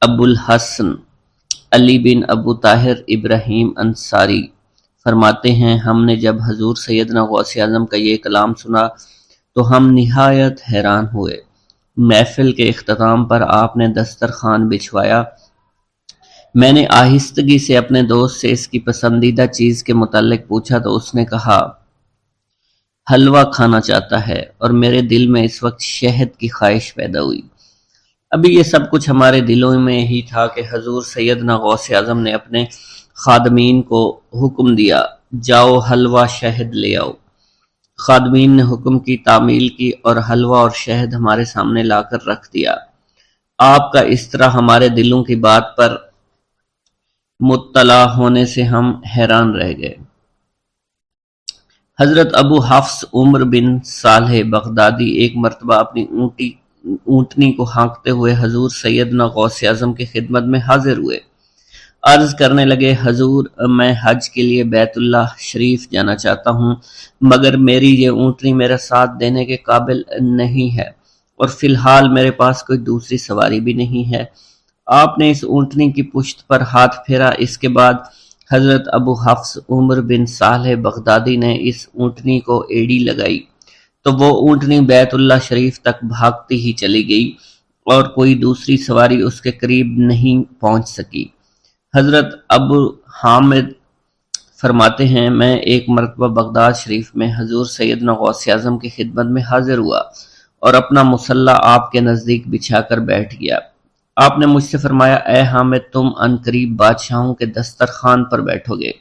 ابو الحسن علی بن ابو طاہر ابراہیم انصاری فرماتے ہیں، ہم نے جب حضور سیدنا غوث اعظم کا یہ کلام سنا تو ہم نہایت حیران ہوئے۔ محفل کے اختتام پر آپ نے دسترخوان بچھوایا۔ میں نے آہستگی سے اپنے دوست سے اس کی پسندیدہ چیز کے متعلق پوچھا تو اس نے کہا، حلوہ کھانا چاہتا ہے، اور میرے دل میں اس وقت شہد کی خواہش پیدا ہوئی۔ ابھی یہ سب کچھ ہمارے دلوں میں ہی تھا کہ حضور سیدنا غوث اعظم نے اپنے خادمین کو حکم دیا، جاؤ حلوہ شہد لے آؤ۔ خادمین نے حکم کی، تعمیل کی اور حلوہ اور شہد ہمارے سامنے لا کر رکھ دیا۔ آپ کا اس طرح ہمارے دلوں کی بات پر مطلع ہونے سے ہم حیران رہ گئے۔ حضرت ابو حفص عمر بن صالح بغدادی ایک مرتبہ اپنی اونٹنی کو ہانکتے ہوئے حضور سیدنا غوث اعظم کی خدمت میں حاضر ہوئے۔ عرض کرنے لگے، حضور، میں حج کے لیے بیت اللہ شریف جانا چاہتا ہوں، مگر میری یہ اونٹنی میرا ساتھ دینے کے قابل نہیں ہے، اور فی الحال میرے پاس کوئی دوسری سواری بھی نہیں ہے۔ آپ نے اس اونٹنی کی پشت پر ہاتھ پھیرا۔ اس کے بعد حضرت ابو حفص عمر بن صالح بغدادی نے اس اونٹنی کو ایڑی لگائی تو وہ اونٹنی بیت اللہ شریف تک بھاگتی ہی چلی گئی اور کوئی دوسری سواری اس کے قریب نہیں پہنچ سکی۔ حضرت ابو حامد فرماتے ہیں، میں ایک مرتبہ بغداد شریف میں حضور سیدنا غوث اعظم کی خدمت میں حاضر ہوا اور اپنا مصلی آپ کے نزدیک بچھا کر بیٹھ گیا۔ آپ نے مجھ سے فرمایا، اے حامد، تم عنقریب بادشاہوں کے دسترخوان پر بیٹھو گے۔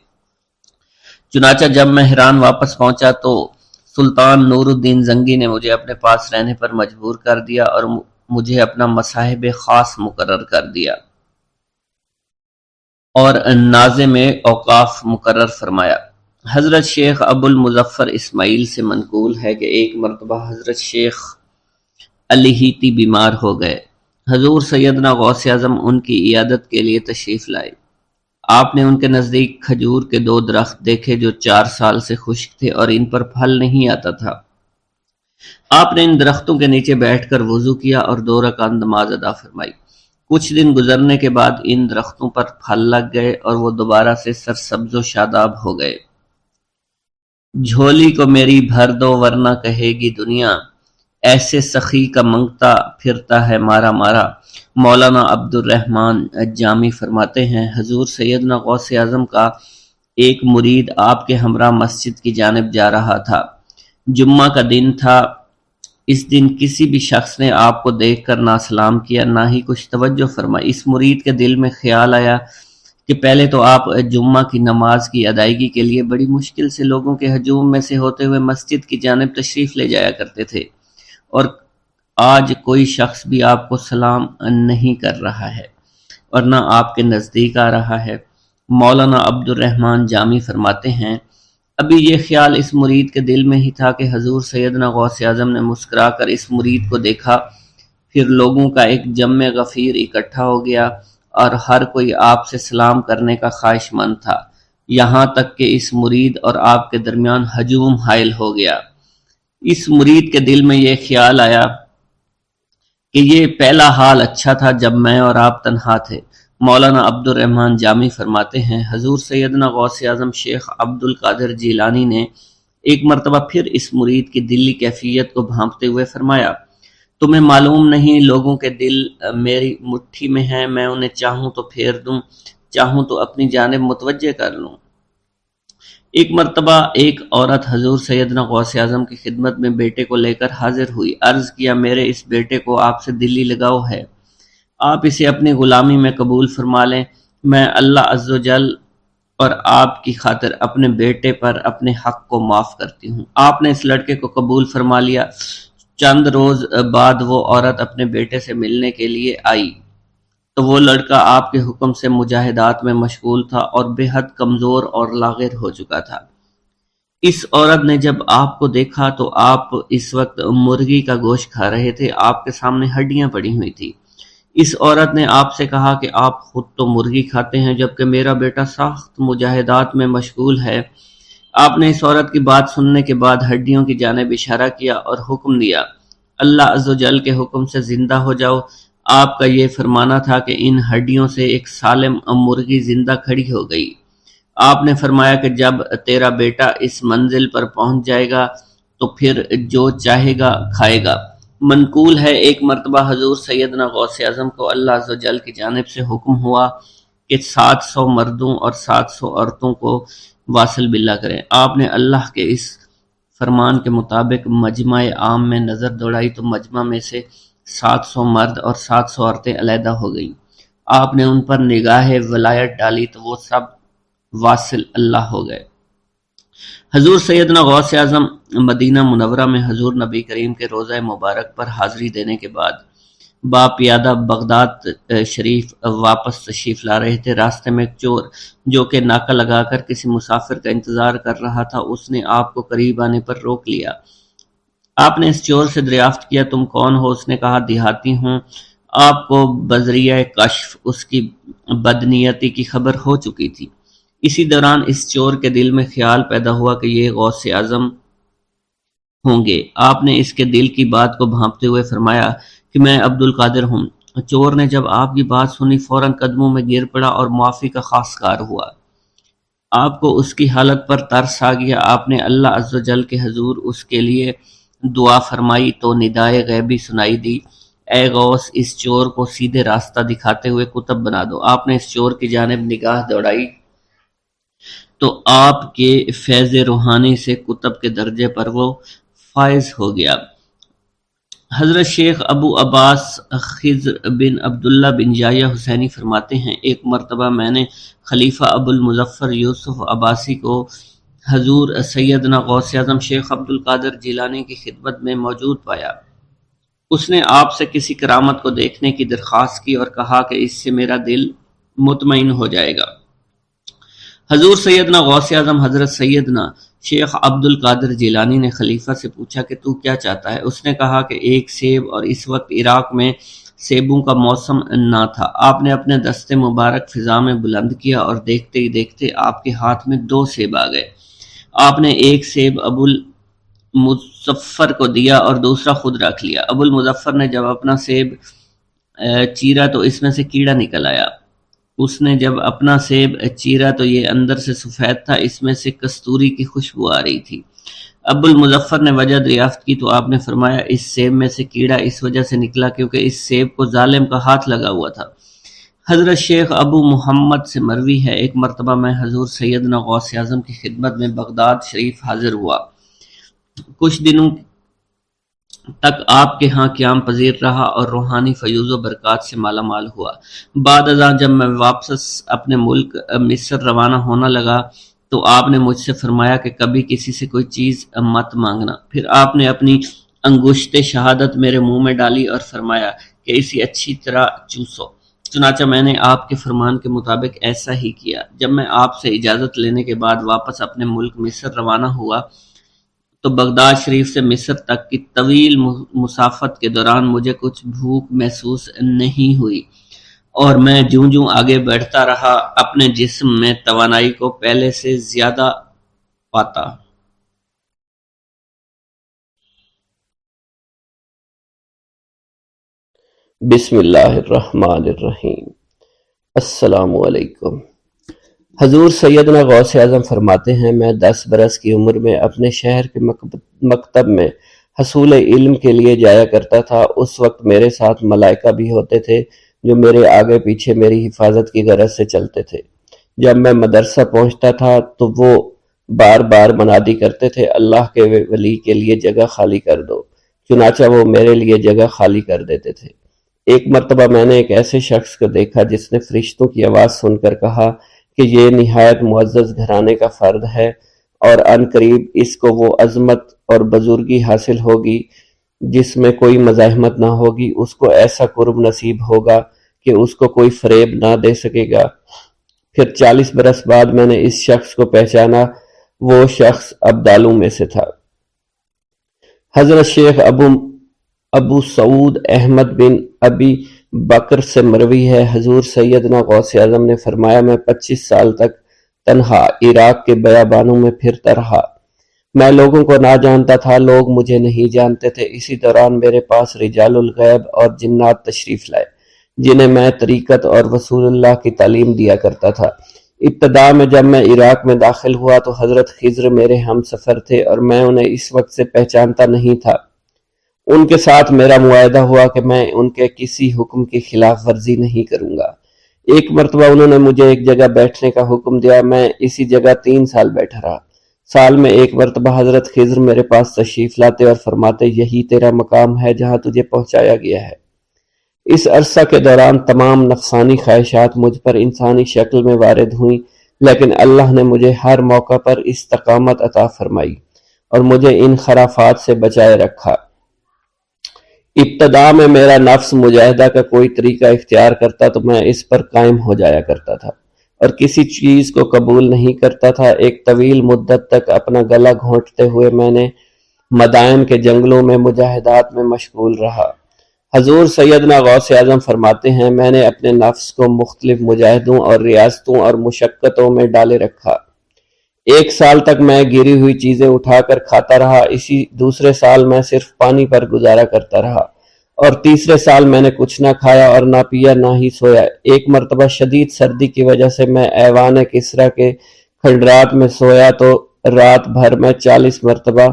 چنانچہ جب میں حران واپس پہنچا تو سلطان نور الدین زنگی نے مجھے اپنے پاس رہنے پر مجبور کر دیا اور مجھے اپنا مصاحب خاص مقرر کر دیا اور ناظم اوقاف مقرر فرمایا۔ حضرت شیخ ابو المظفر اسماعیل سے منقول ہے کہ ایک مرتبہ حضرت شیخ الہیتی بیمار ہو گئے۔ حضور سیدنا غوث اعظم ان کی عیادت کے لیے تشریف لائے۔ آپ نے ان کے نزدیک کھجور کے 2 درخت دیکھے جو 4 سال سے خشک تھے اور ان پر پھل نہیں آتا تھا۔ آپ نے ان درختوں کے نیچے بیٹھ کر وضو کیا اور 2 رکعت نماز ادا فرمائی۔ کچھ دن گزرنے کے بعد ان درختوں پر پھل لگ گئے اور وہ دوبارہ سے سرسبز و شاداب ہو گئے۔ جھولی کو میری بھر دو ورنہ کہے گی دنیا، ایسے سخی کا منگتا پھرتا ہے مارا مارا۔ مولانا عبد الرحمن جامی فرماتے ہیں، حضور سیدنا غوث اعظم کا ایک مرید آپ کے ہمراہ مسجد کی جانب جا رہا تھا۔ جمعہ کا دن تھا۔ اس دن کسی بھی شخص نے آپ کو دیکھ کر نہ سلام کیا نہ ہی کچھ توجہ فرمائی۔ اس مرید کے دل میں خیال آیا کہ پہلے تو آپ جمعہ کی نماز کی ادائیگی کے لیے بڑی مشکل سے لوگوں کے ہجوم میں سے ہوتے ہوئے مسجد کی جانب تشریف لے جایا کرتے تھے، اور آج کوئی شخص بھی آپ کو سلام نہیں کر رہا ہے اور نہ آپ کے نزدیک آ رہا ہے۔ مولانا عبد الرحمن جامی فرماتے ہیں، ابھی یہ خیال اس مرید کے دل میں ہی تھا کہ حضور سیدنا غوث اعظم نے مسکرا کر اس مرید کو دیکھا، پھر لوگوں کا ایک جمع غفیر اکٹھا ہو گیا اور ہر کوئی آپ سے سلام کرنے کا خواہش مند تھا، یہاں تک کہ اس مرید اور آپ کے درمیان ہجوم حائل ہو گیا۔ اس مرید کے دل میں یہ خیال آیا کہ یہ پہلا حال اچھا تھا جب میں اور آپ تنہا تھے۔ مولانا عبد الرحمن جامی فرماتے ہیں، حضور سیدنا غوث اعظم شیخ عبد القادر جیلانی نے ایک مرتبہ پھر اس مرید کی دلی کیفیت کو بھانپتے ہوئے فرمایا، تمہیں معلوم نہیں لوگوں کے دل میری مٹھی میں ہیں، میں انہیں چاہوں تو پھیر دوں، چاہوں تو اپنی جانب متوجہ کر لوں۔ ایک مرتبہ ایک عورت حضور سیدنا غوث اعظم کی خدمت میں بیٹے کو لے کر حاضر ہوئی۔ عرض کیا، میرے اس بیٹے کو آپ سے دلی لگاؤ ہے، آپ اسے اپنی غلامی میں قبول فرما لیں، میں اللہ عز و جل اور آپ کی خاطر اپنے بیٹے پر اپنے حق کو معاف کرتی ہوں۔ آپ نے اس لڑکے کو قبول فرما لیا۔ چند روز بعد وہ عورت اپنے بیٹے سے ملنے کے لیے آئی تو وہ لڑکا آپ کے حکم سے مجاہدات میں مشغول تھا اور بے حد کمزور اور لاغر ہو چکا تھا۔ اس عورت نے جب آپ کو دیکھا تو آپ اس وقت مرغی کا گوشت کھا رہے تھے، آپ کے سامنے ہڈیاں پڑی ہوئی تھی۔ اس عورت نے آپ سے کہا کہ آپ خود تو مرغی کھاتے ہیں جبکہ میرا بیٹا سخت مجاہدات میں مشغول ہے۔ آپ نے اس عورت کی بات سننے کے بعد ہڈیوں کی جانب اشارہ کیا اور حکم دیا، اللہ عز و جل کے حکم سے زندہ ہو جاؤ۔ آپ کا یہ فرمانا تھا کہ ان ہڈیوں سے ایک سالم مرغی زندہ کھڑی ہو گئی۔ آپ نے فرمایا کہ جب تیرا بیٹا اس منزل پر پہنچ جائے گا تو پھر جو چاہے گا کھائے گا۔ منقول ہے ایک مرتبہ حضور سیدنا غوث اعظم کو اللہ عز و جل کی جانب سے حکم ہوا کہ 700 مردوں اور 700 عورتوں کو واصل باللہ کریں۔ آپ نے اللہ کے اس فرمان کے مطابق مجمع عام میں نظر دوڑائی تو مجمع میں سے 700 مرد اور 700 عورتیں علیحدہ ہو گئیں۔ آپ نے ان پر نگاہ ولایت ڈالی تو وہ سب واصل اللہ ہو گئے۔ حضور سیدنا غوث اعظم مدینہ منورہ میں حضور نبی کریم کے روضہ مبارک پر حاضری دینے کے بعد با پیادہ بغداد شریف واپس تشریف لا رہے تھے۔ راستے میں ایک چور جو کہ ناکہ لگا کر کسی مسافر کا انتظار کر رہا تھا، اس نے آپ کو قریب آنے پر روک لیا۔ آپ نے اس چور سے دریافت کیا، تم کون ہو؟ اس نے کہا، دیہاتی ہوں۔ آپ کو بذریعہ کشف اس کی بدنیتی کی خبر ہو چکی تھی۔ اسی دوران اس چور کے دل میں خیال پیدا ہوا کہ یہ غوث اعظم ہوں گے۔ آپ نے اس کے دل کی بات کو بھانپتے ہوئے فرمایا کہ میں عبد القادر ہوں۔ چور نے جب آپ کی بات سنی فوراً قدموں میں گر پڑا اور معافی کا خواستگار ہوا۔ آپ کو اس کی حالت پر ترس آ گیا۔ آپ نے اللہ عز و جل کے حضور اس کے لیے دعا فرمائی تو ندائے غیبی سنائی دی، اے غوث اس چور کو سیدھے راستہ دکھاتے ہوئے قطب بنا دو۔ آپ نے اس چور کی جانب نگاہ دوڑائی تو آپ کے فیض روحانی سے قطب کے درجے پر وہ فائز ہو گیا۔ حضرت شیخ ابو عباس خضر بن عبداللہ بن جایہ حسینی فرماتے ہیں، ایک مرتبہ میں نے خلیفہ ابو المظفر یوسف عباسی کو حضور سیدنا غوث اعظم شیخ عبد القادر جیلانی کی خدمت میں موجود پایا۔ اس نے آپ سے کسی کرامت کو دیکھنے کی درخواست کی اور کہا کہ اس سے میرا دل مطمئن ہو جائے گا۔ حضور سیدنا غوث اعظم حضرت سیدنا شیخ عبد القادر جیلانی نے خلیفہ سے پوچھا کہ تو کیا چاہتا ہے؟ اس نے کہا کہ ایک سیب، اور اس وقت عراق میں سیبوں کا موسم نہ تھا۔ آپ نے اپنے دست مبارک فضا میں بلند کیا اور دیکھتے ہی دیکھتے آپ کے ہاتھ میں 2 سیب آ گئے۔ آپ نے ایک سیب ابو المظفر کو دیا اور دوسرا خود رکھ لیا۔ ابو المظفر نے جب اپنا سیب چیرا تو اس میں سے کیڑا نکل آیا۔ اس نے جب اپنا سیب چیرا تو یہ اندر سے سفید تھا، اس میں سے کستوری کی خوشبو آ رہی تھی۔ ابو المظفر نے وجہ دریافت کی تو آپ نے فرمایا اس سیب میں سے کیڑا اس وجہ سے نکلا کیونکہ اس سیب کو ظالم کا ہاتھ لگا ہوا تھا۔ حضرت شیخ ابو محمد سے مروی ہے، ایک مرتبہ میں حضور سیدنا غوث اعظم کی خدمت میں بغداد شریف حاضر ہوا۔ کچھ دنوں تک آپ کے ہاں قیام پذیر رہا اور روحانی فیوز و برکات سے مالا مال ہوا۔ بعد ازاں جب میں واپس اپنے ملک مصر روانہ ہونا لگا تو آپ نے مجھ سے فرمایا کہ کبھی کسی سے کوئی چیز مت مانگنا۔ پھر آپ نے اپنی انگشت شہادت میرے منہ میں ڈالی اور فرمایا کہ اسے اچھی طرح چوسو۔ چنانچہ میں نے آپ کے فرمان کے مطابق ایسا ہی کیا۔ جب میں آپ سے اجازت لینے کے بعد واپس اپنے ملک مصر روانہ ہوا تو بغداد شریف سے مصر تک کی طویل مسافت کے دوران مجھے کچھ بھوک محسوس نہیں ہوئی، اور میں جوں جوں آگے بڑھتا رہا اپنے جسم میں توانائی کو پہلے سے زیادہ پاتا۔ بسم اللہ الرحمن الرحیم۔ السلام علیکم۔ حضور سیدنا غوث اعظم فرماتے ہیں میں 10 برس کی عمر میں اپنے شہر کے مکتب میں حصول علم کے لیے جایا کرتا تھا۔ اس وقت میرے ساتھ ملائکہ بھی ہوتے تھے جو میرے آگے پیچھے میری حفاظت کی غرض سے چلتے تھے۔ جب میں مدرسہ پہنچتا تھا تو وہ بار بار منادی کرتے تھے اللہ کے ولی کے لیے جگہ خالی کر دو، چنانچہ وہ میرے لیے جگہ خالی کر دیتے تھے۔ ایک مرتبہ میں نے ایک ایسے شخص کو دیکھا جس نے فرشتوں کی آواز سن کر کہا کہ یہ نہایت معزز گھرانے کا فرد ہے اور عن قریب اس کو وہ عظمت اور بزرگی حاصل ہوگی جس میں کوئی مزاحمت نہ ہوگی۔ اس کو ایسا قرب نصیب ہوگا کہ اس کو کوئی فریب نہ دے سکے گا۔ پھر 40 برس بعد میں نے اس شخص کو پہچانا، وہ شخص ابدالوں میں سے تھا۔ حضرت شیخ ابو سعود احمد بن ابی بکر سے مروی ہے حضور سیدنا غوث اعظم نے فرمایا میں 25 سال تک تنہا عراق کے بیابانوں میں پھرتا رہا۔ میں لوگوں کو نہ جانتا تھا، لوگ مجھے نہیں جانتے تھے۔ اسی دوران میرے پاس رجال الغیب اور جنات تشریف لائے جنہیں میں طریقت اور رسول اللہ کی تعلیم دیا کرتا تھا۔ ابتدا میں جب میں عراق میں داخل ہوا تو حضرت خضر میرے ہم سفر تھے اور میں انہیں اس وقت سے پہچانتا نہیں تھا۔ ان کے ساتھ میرا معاہدہ ہوا کہ میں ان کے کسی حکم کی خلاف ورزی نہیں کروں گا۔ ایک مرتبہ انہوں نے مجھے ایک جگہ بیٹھنے کا حکم دیا، میں اسی جگہ 3 سال بیٹھا رہا۔ سال میں ایک مرتبہ حضرت خضر میرے پاس تشریف لاتے اور فرماتے یہی تیرا مقام ہے جہاں تجھے پہنچایا گیا ہے۔ اس عرصہ کے دوران تمام نفسانی خواہشات مجھ پر انسانی شکل میں وارد ہوئیں، لیکن اللہ نے مجھے ہر موقع پر استقامت عطا فرمائی اور مجھے ان خرافات سے بچائے رکھا۔ ابتدا میں میرا نفس مجاہدہ کا کوئی طریقہ اختیار کرتا تو میں اس پر قائم ہو جایا کرتا تھا اور کسی چیز کو قبول نہیں کرتا تھا۔ ایک طویل مدت تک اپنا گلا گھونٹتے ہوئے میں نے مدائن کے جنگلوں میں مجاہدات میں مشغول رہا۔ حضور سیدنا غوث اعظم فرماتے ہیں میں نے اپنے نفس کو مختلف مجاہدوں اور ریاستوں اور مشقتوں میں ڈالے رکھا۔ 1 سال تک میں گری ہوئی چیزیں اٹھا کر کھاتا رہا، اسی دوسرے سال میں صرف پانی پر گزارا کرتا رہا، اور تیسرے سال میں نے کچھ نہ کھایا اور نہ پیا نہ ہی سویا۔ ایک مرتبہ شدید سردی کی وجہ سے میں ایوان کسریٰ کے کھنڈرات میں سویا تو رات بھر میں 40 مرتبہ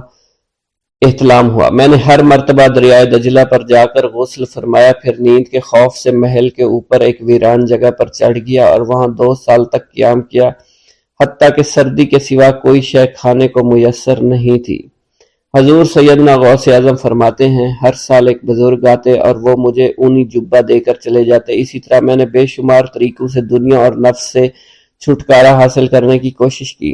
احتلام ہوا۔ میں نے ہر مرتبہ دریائے دجلہ پر جا کر غسل فرمایا، پھر نیند کے خوف سے محل کے اوپر ایک ویران جگہ پر چڑھ گیا اور وہاں 2 سال تک قیام کیا، حتیٰ کہ سردی کے سوا کوئی شے کھانے کو میسر نہیں تھی۔ حضور سیدنا غوث اعظم فرماتے ہیں ہر سال ایک بزرگ آتے اور وہ مجھے اونی جبہ دے کر چلے جاتے۔ اسی طرح میں نے بے شمار طریقوں سے دنیا اور نفس سے چھٹکارا حاصل کرنے کی کوشش کی۔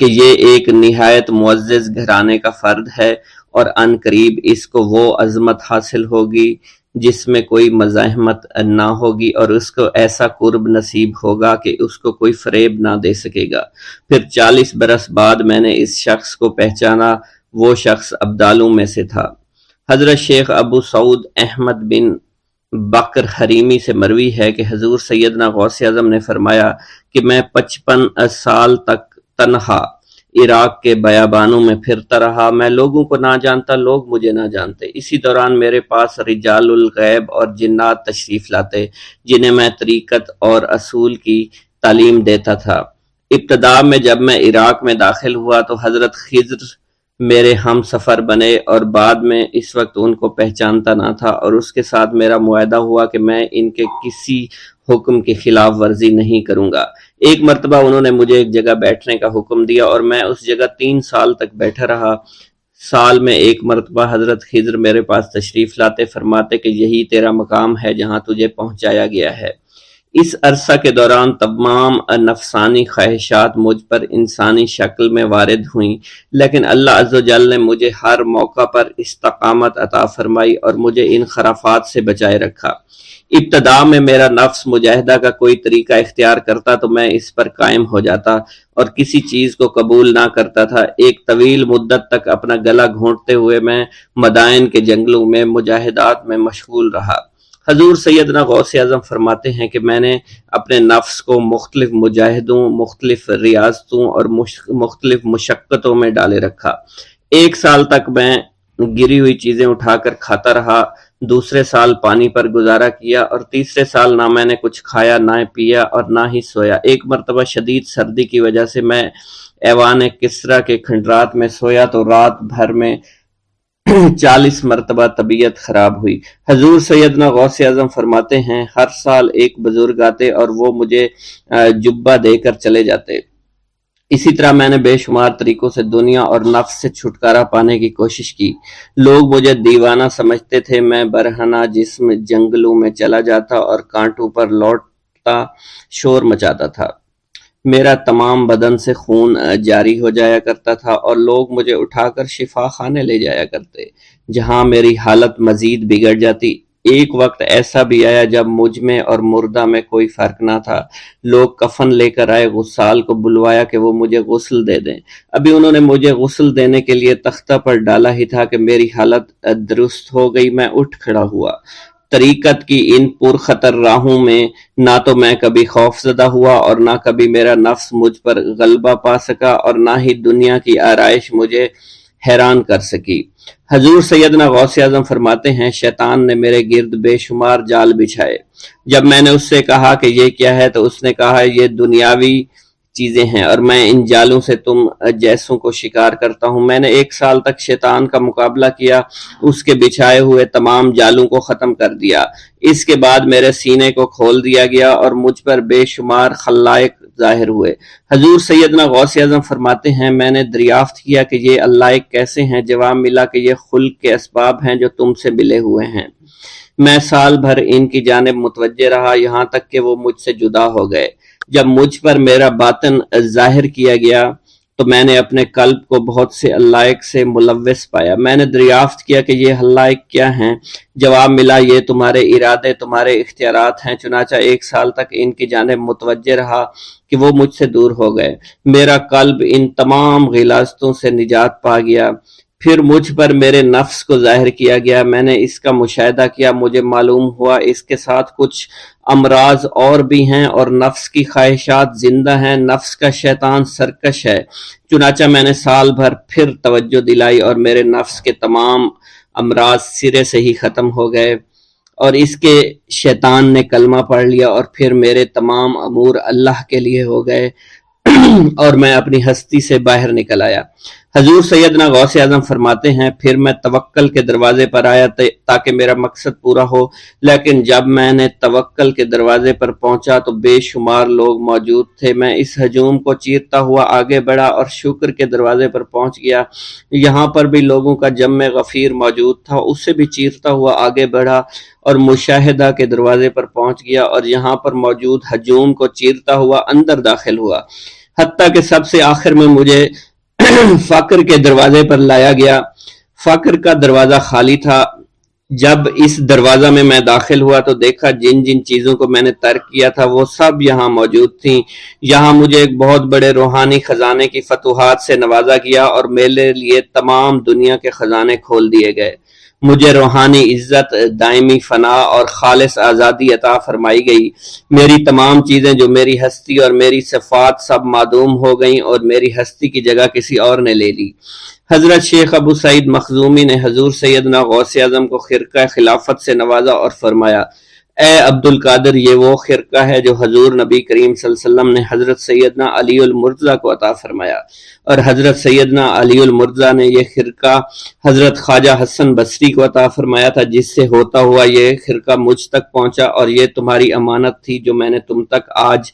کہ یہ ایک نہایت معزز گھرانے کا فرد ہے اور ان قریب اس کو وہ عظمت حاصل ہوگی جس میں کوئی مزاحمت نہ ہوگی، اور اس کو ایسا قرب نصیب ہوگا کہ اس کو کوئی فریب نہ دے سکے گا۔ پھر 40 برس بعد میں نے اس شخص کو پہچانا، وہ شخص ابدالوں میں سے تھا۔ حضرت شیخ ابو سعود احمد بن بکر حریمی سے مروی ہے کہ حضور سیدنا غوث اعظم نے فرمایا کہ میں 55 سال تک تنہا عراق کے بیابانوں میں پھرتا رہا، میں لوگوں کو نہ جانتا، لوگ مجھے نہ جانتے۔ اسی دوران میرے پاس رجال الغیب اور جنات تشریف لاتے جنہیں میں طریقت اور اصول کی تعلیم دیتا تھا۔ ابتدا میں جب میں عراق میں داخل ہوا تو حضرت خضر میرے ہم سفر بنے، اور بعد میں اس وقت ان کو پہچانتا نہ تھا، اور اس کے ساتھ میرا معاہدہ ہوا کہ میں ان کے کسی حکم کی خلاف ورزی نہیں کروں گا۔ ایک مرتبہ انہوں نے مجھے ایک جگہ بیٹھنے کا حکم دیا اور میں اس جگہ 3 سال تک بیٹھا رہا۔ سال میں ایک مرتبہ حضرت خضر میرے پاس تشریف لاتے، فرماتے کہ یہی تیرا مقام ہے جہاں تجھے پہنچایا گیا ہے۔ اس عرصہ کے دوران تمام نفسانی خواہشات مجھ پر انسانی شکل میں وارد ہوئیں، لیکن اللہ عز و جل نے مجھے ہر موقع پر استقامت عطا فرمائی اور مجھے ان خرافات سے بچائے رکھا۔ ابتدا میں میرا نفس مجاہدہ کا کوئی طریقہ اختیار کرتا تو میں اس پر قائم ہو جاتا اور کسی چیز کو قبول نہ کرتا تھا۔ ایک طویل مدت تک اپنا گلا گھونٹتے ہوئے میں مدائن کے جنگلوں میں مجاہدات میں مشغول رہا۔ حضور سیدنا غوث اعظم فرماتے ہیں کہ میں نے اپنے نفس کو مختلف مجاہدوں، مختلف ریاضتوں اور مختلف مشقتوں میں ڈالے رکھا۔ 1 سال تک میں گری ہوئی چیزیں اٹھا کر کھاتا رہا، دوسرے سال پانی پر گزارا کیا، اور تیسرے سال نہ میں نے کچھ کھایا، نہ پیا اور نہ ہی سویا۔ ایک مرتبہ شدید سردی کی وجہ سے میں ایوان کسریٰ کے کھنڈرات میں سویا تو رات بھر میں 40 مرتبہ طبیعت خراب ہوئی۔ حضور سیدنا غوث اعظم فرماتے ہیں ہر سال ایک بزرگ آتے اور وہ مجھے جبہ دے کر چلے جاتے۔ اسی طرح میں نے بے شمار طریقوں سے دنیا اور نفس سے چھٹکارا پانے کی کوشش کی۔ لوگ مجھے دیوانہ سمجھتے تھے۔ میں برہنہ جسم جنگلوں میں چلا جاتا اور کانٹوں پر لوٹتا شور مچاتا تھا۔ میرا تمام بدن سے خون جاری ہو جایا کرتا تھا اور لوگ مجھے اٹھا کر شفا خانے لے جایا کرتے، جہاں میری حالت مزید بگڑ جاتی۔ ایک وقت ایسا بھی آیا جب مجھ میں اور مردہ میں کوئی فرق نہ تھا۔ لوگ کفن لے کر آئے، غسال کو بلوایا کہ وہ مجھے غسل دے دیں۔ ابھی انہوں نے مجھے غسل دینے کے لیے تختہ پر ڈالا ہی تھا کہ میری حالت درست ہو گئی۔ میں اٹھ کھڑا ہوا۔ طریقت کی ان پرخطر راہوں میں نہ تو میں کبھی خوف زدہ ہوا اور نہ کبھی میرا نفس مجھ پر غلبہ پا سکا، اور نہ ہی دنیا کی آرائش مجھے حیران کر سکی۔ حضور سیدنا غوث اعظم فرماتے ہیں شیطان نے میرے گرد بے شمار جال بچھائے۔ جب میں نے اس سے کہا کہ یہ کیا ہے تو اس نے کہا یہ دنیاوی چیزیں ہیں اور میں ان جالوں سے تم جیسوں کو شکار کرتا ہوں۔ میں نے 1 سال تک شیطان کا مقابلہ کیا، اس کے بچھائے ہوئے تمام جالوں کو ختم کر دیا۔ اس کے بعد میرے سینے کو کھول دیا گیا اور مجھ پر بے شمار خلائق ظاہر ہوئے۔ حضور سیدنا غوث اعظم فرماتے ہیں میں نے دریافت کیا کہ یہ علائق کیسے ہیں؟ جواب ملا کہ یہ خلق کے اسباب ہیں جو تم سے ملے ہوئے ہیں۔ میں سال بھر ان کی جانب متوجہ رہا، یہاں تک کہ وہ مجھ سے جدا ہو گئے۔ جب مجھ پر میرا باطن ظاہر کیا گیا تو میں نے اپنے قلب کو بہت سے علائق سے ملوث پایا۔ میں نے دریافت کیا کہ یہ علائق کیا ہیں؟ جواب ملا یہ تمہارے ارادے، تمہارے اختیارات ہیں۔ چنانچہ 1 سال تک ان کی جانب متوجہ رہا کہ وہ مجھ سے دور ہو گئے۔ میرا قلب ان تمام غلاظتوں سے نجات پا گیا۔ پھر مجھ پر میرے نفس کو ظاہر کیا گیا، میں نے اس کا مشاہدہ کیا، مجھے معلوم ہوا اس کے ساتھ کچھ امراض اور بھی ہیں اور نفس کی خواہشات زندہ ہیں، نفس کا شیطان سرکش ہے۔ چنانچہ میں نے سال بھر پھر توجہ دلائی اور میرے نفس کے تمام امراض سرے سے ہی ختم ہو گئے اور اس کے شیطان نے کلمہ پڑھ لیا اور پھر میرے تمام امور اللہ کے لیے ہو گئے اور میں اپنی ہستی سے باہر نکل آیا۔ حضور سیدنا غوث اعظم فرماتے ہیں پھر میں توکل کے دروازے پر آیا تاکہ میرا مقصد پورا ہو، لیکن جب میں نے توکل کے دروازے پر پہنچا تو بے شمار لوگ موجود تھے۔ میں اس ہجوم کو چیرتا ہوا آگے بڑھا اور شکر کے دروازے پر پہنچ گیا۔ یہاں پر بھی لوگوں کا جمع غفیر موجود تھا، اسے بھی چیرتا ہوا آگے بڑھا اور مشاہدہ کے دروازے پر پہنچ گیا اور یہاں پر موجود ہجوم کو چیرتا ہوا اندر داخل ہوا، حتیٰ حتیٰ کہ سب سے آخر میں مجھے فقر کے دروازے پر لایا گیا۔ فقر کا دروازہ خالی تھا۔ جب اس دروازہ میں میں داخل ہوا تو دیکھا جن جن چیزوں کو میں نے ترک کیا تھا وہ سب یہاں موجود تھیں۔ یہاں مجھے ایک بہت بڑے روحانی خزانے کی فتوحات سے نوازا گیا اور میرے لیے تمام دنیا کے خزانے کھول دیے گئے۔ مجھے روحانی عزت، دائمی فنا اور خالص آزادی عطا فرمائی گئی۔ میری تمام چیزیں جو میری ہستی اور میری صفات سب معدوم ہو گئیں اور میری ہستی کی جگہ کسی اور نے لے لی۔ حضرت شیخ ابو سعید مخزومی نے حضور سیدنا غوث اعظم کو خرقہ خلافت سے نوازا اور فرمایا، اے عبد القادر، یہ وہ خرقہ ہے جو حضور نبی کریم صلی اللہ علیہ وسلم نے حضرت سیدنا علی المرتضیٰ کو عطا فرمایا، اور حضرت سیدنا علی المرتضیٰ نے یہ خرقہ حضرت خواجہ حسن بصری کو عطا فرمایا تھا، جس سے ہوتا ہوا یہ خرقہ مجھ تک پہنچا، اور یہ تمہاری امانت تھی جو میں نے تم تک آج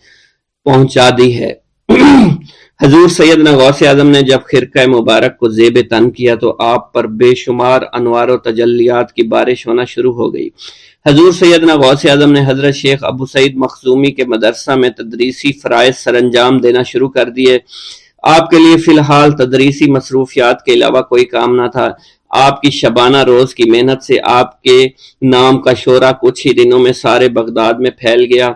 پہنچا دی ہے۔ حضور سیدنا غوث اعظم نے جب خرقہ مبارک کو زیب تن کیا تو آپ پر بے شمار انوار و تجلیات کی بارش ہونا شروع ہو گئی۔ حضور سیدنا غوث اعظم نے حضرت شیخ ابو سعید مخزومی کے مدرسہ میں تدریسی فرائض سر انجام دینا شروع کر دیے۔ آپ کے لیے فی الحال تدریسی مصروفیات کے علاوہ کوئی کام نہ تھا۔ آپ کی شبانہ روز کی محنت سے آپ کے نام کا شعرہ کچھ ہی دنوں میں سارے بغداد میں پھیل گیا۔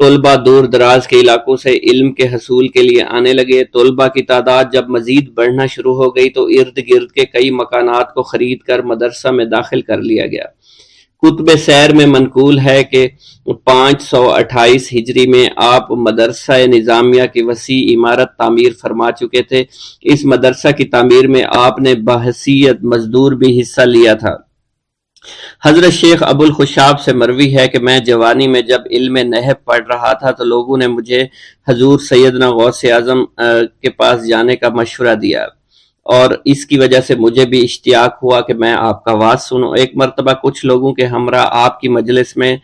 طلبہ دور دراز کے علاقوں سے علم کے حصول کے لیے آنے لگے۔ طلبہ کی تعداد جب مزید بڑھنا شروع ہو گئی تو ارد گرد کے کئی مکانات کو خرید کر مدرسہ میں داخل کر لیا گیا۔ کتب سیر میں منقول ہے کہ 528 ہجری میں آپ مدرسہ نظامیہ کی وسیع عمارت تعمیر فرما چکے تھے۔ اس مدرسہ کی تعمیر میں آپ نے بحیثیت مزدور بھی حصہ لیا تھا۔ حضرت شیخ ابو الخشاب سے مروی ہے کہ میں جوانی میں جب علم نحو پڑھ رہا تھا تو لوگوں نے مجھے حضور سیدنا غوث اعظم کے پاس جانے کا مشورہ دیا، اور اس کی وجہ سے مجھے بھی اشتیاق ہوا کہ میں آپ کا واعظ سنوں۔ ایک مرتبہ کچھ لوگوں کے ہمراہ آپ کی مجلس میں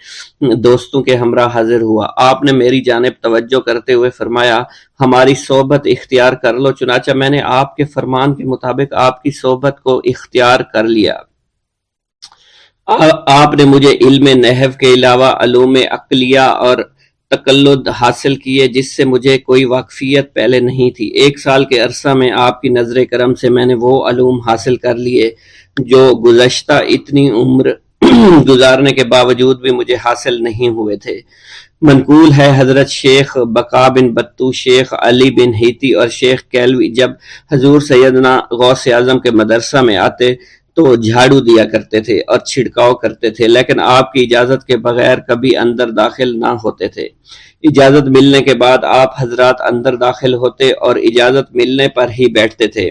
دوستوں کے ہمراہ حاضر ہوا۔ آپ نے میری جانب توجہ کرتے ہوئے فرمایا، ہماری صحبت اختیار کر لو۔ چنانچہ میں نے آپ کے فرمان کے مطابق آپ کی صحبت کو اختیار کر لیا۔ آپ نے مجھے علم نحو کے علاوہ علوم عقلیہ اور تقلد حاصل کیے جس سے مجھے کوئی واقفیت پہلے نہیں تھی۔ 1 سال کے عرصہ میں آپ کی نظر کرم سے میں نے وہ علوم حاصل کر لیے جو گزشتہ اتنی عمر گزارنے کے باوجود بھی مجھے حاصل نہیں ہوئے تھے۔ منقول ہے حضرت شیخ بقا بن بطو، شیخ علی بن ہیتی اور شیخ کیلوی جب حضور سیدنا غوث اعظم کے مدرسہ میں آتے تو جھاڑو دیا کرتے تھے اور چھڑکاؤ کرتے تھے، لیکن آپ کی اجازت کے بغیر کبھی اندر داخل نہ ہوتے تھے۔ اجازت ملنے کے بعد آپ حضرات اندر داخل ہوتے اور اجازت ملنے پر ہی بیٹھتے تھے۔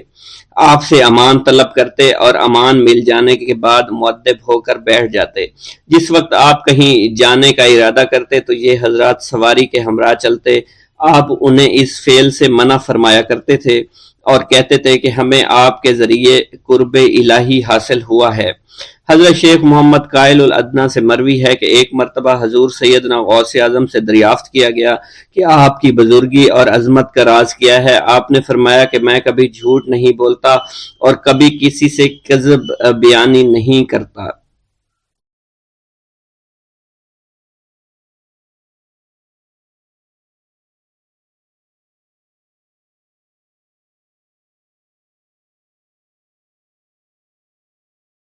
آپ سے امان طلب کرتے اور امان مل جانے کے بعد مؤدب ہو کر بیٹھ جاتے۔ جس وقت آپ کہیں جانے کا ارادہ کرتے تو یہ حضرات سواری کے ہمراہ چلتے۔ آپ انہیں اس فعل سے منع فرمایا کرتے تھے اور کہتے تھے کہ ہمیں آپ کے ذریعے قرب الہی حاصل ہوا ہے۔ حضرت شیخ محمد قائل الادنیٰ سے مروی ہے کہ ایک مرتبہ حضور سیدنا غوث اعظم سے دریافت کیا گیا کہ آپ کی بزرگی اور عظمت کا راز کیا ہے۔ آپ نے فرمایا کہ میں کبھی جھوٹ نہیں بولتا اور کبھی کسی سے کذب بیانی نہیں کرتا۔